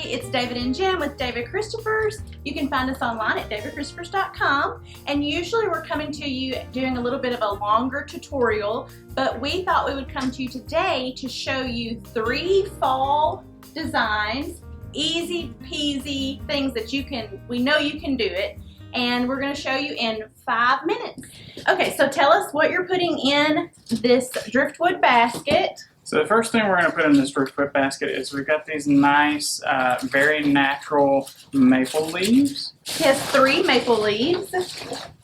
it's David and Jim with David Christophers. You can find us online at davidchristopher's.com, and usually we're coming to you doing a little bit of a longer tutorial, but we thought we would come to you today to show you 3 fall designs, easy peasy things that we know you can do it, and we're going to show you in 5 minutes. Okay, so tell us what you're putting in this driftwood basket. So the first thing we're going to put in this driftwood basket is we've got these nice, very natural maple leaves. It has 3 maple leaves.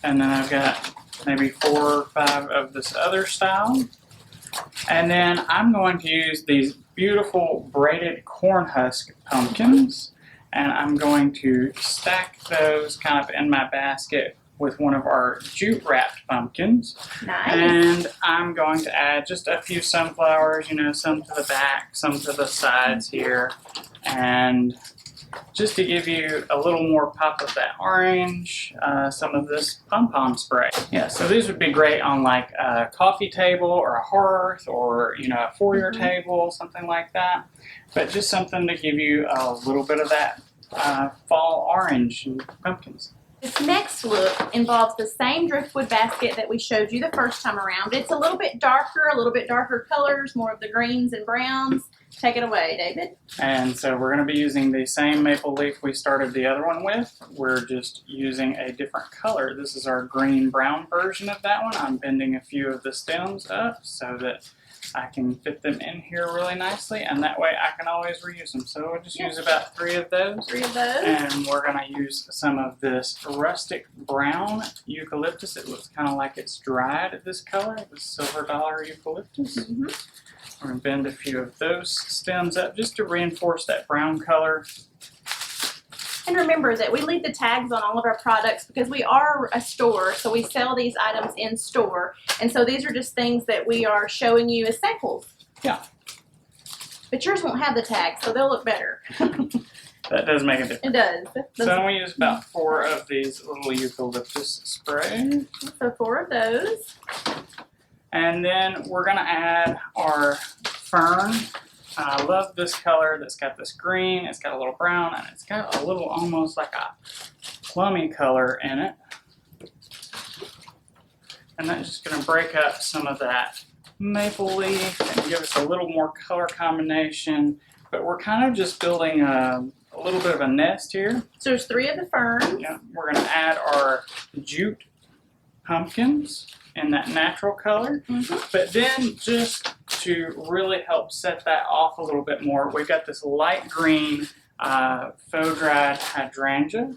And then I've got maybe 4 or 5 of this other style. And then I'm going to use these beautiful braided Cornhusk pumpkins. And I'm going to stack those kind of in my basket with one of our jute wrapped pumpkins. Nice. And I'm going to add just a few sunflowers, some to the back, some to the sides here, and just to give you a little more pop of that orange, some of this pom-pom spray. Yeah, so these would be great on like a coffee table or a hearth or a foyer table, something like that. But just something to give you a little bit of that fall orange and pumpkins. This next look involves the same driftwood basket that we showed you the first time around. It's a little bit darker colors, more of the greens and browns. Take it away, David. And so we're going to be using the same maple leaf we started the other one with. We're just using a different color. This is our green-brown version of that one. I'm bending a few of the stems up so that I can fit them in here really nicely, and that way I can always reuse them. So we'll just use about 3 of those. 3 of those. And we're going to use some of this rustic brown eucalyptus. It looks kind of like it's dried this color, the silver dollar eucalyptus. We're going to bend a few of those stems up just to reinforce that brown color. And remember that we leave the tags on all of our products because we are a store, so we sell these items in store. And so these are just things that we are showing you as samples. Yeah. But yours won't have the tags, so they'll look better. That does make a difference. It does. So we use about 4 of these little eucalyptus sprays. So 4 of those. And then we're going to add our fern. I love this color that's got this green, it's got a little brown, and it's got a little almost like a plummy color in it. And that's just going to break up some of that maple leaf and give us a little more color combination. But we're kind of just building a little bit of a nest here. So there's 3 of the ferns. Yeah, we're going to add our jute pumpkins in that natural color. But then just to really help set that off a little bit more, we've got this light green faux dried hydrangea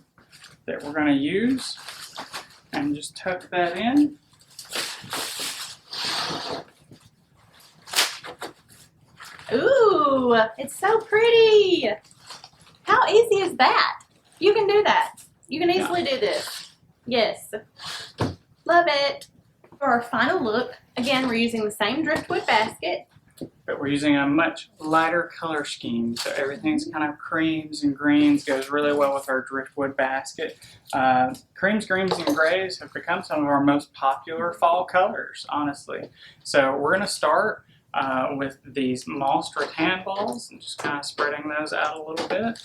that we're going to use, and just tuck that in. Ooh, it's so pretty. How easy is that? You can do that. You can easily do this. Yes. Love it. For our final look, again, we're using the same driftwood basket. But we're using a much lighter color scheme, so everything's kind of creams and greens, goes really well with our driftwood basket. Creams, greens, and grays have become some of our most popular fall colors, honestly. So we're going to start with these moss rattan balls and just kind of spreading those out a little bit.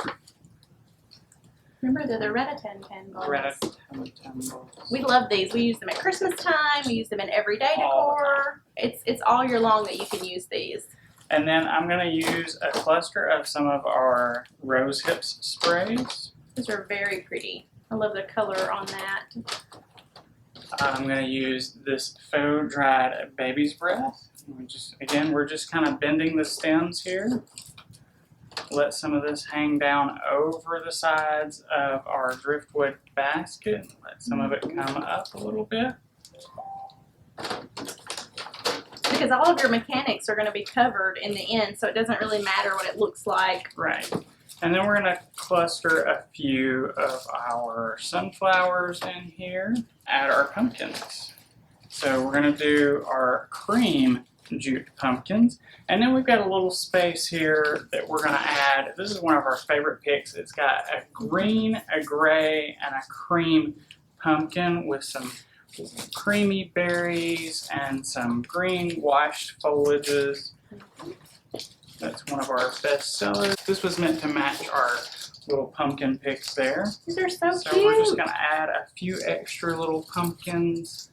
Remember, they're the rattan balls. Rattan balls. We love these. We use them at Christmas time. We use them in everyday decor. It's all year long that you can use these. And then I'm going to use a cluster of some of our rose hips sprays. These are very pretty. I love the color on that. I'm going to use this faux dried baby's breath. We're just kind of bending the stems here. Let some of this hang down over the sides of our driftwood basket. Let some of it come up a little bit. Because all of your mechanics are going to be covered in the end, so it doesn't really matter what it looks like. Right. And then we're going to cluster a few of our sunflowers in here. Add our pumpkins. So we're going to do our cream jute pumpkins. And then we've got a little space here that we're going to add. This is one of our favorite picks. It's got a green, a gray, and a cream pumpkin with some creamy berries and some green washed foliages. That's one of our best sellers. This was meant to match our little pumpkin picks there. These are so So cute. we're just gonna add a few extra little pumpkins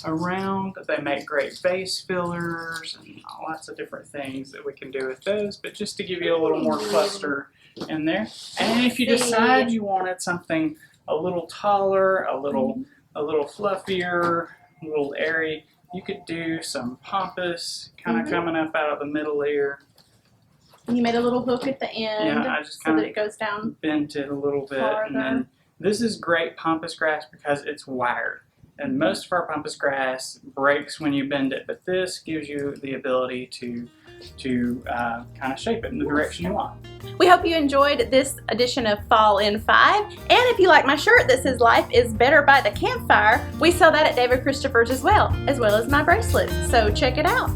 around. They make great vase fillers and lots of different things that we can do with those, but just to give you a little more cluster in there. And if you decide you wanted something a little taller, a little fluffier, a little airy, you could do some pampas kind of coming up out of the middle here. And you made a little hook at the end, Yeah, I just so kind that of it goes down. bent it a little bit. Farther. And then this is great pampas grass because it's wired. And most of our pampas grass breaks when you bend it, but this gives you the ability to kind of shape it in the direction you want. We hope you enjoyed this edition of Fall in 5. And if you like my shirt that says "Life is Better by the Campfire," we sell that at David Christopher's as well as my bracelets. So check it out.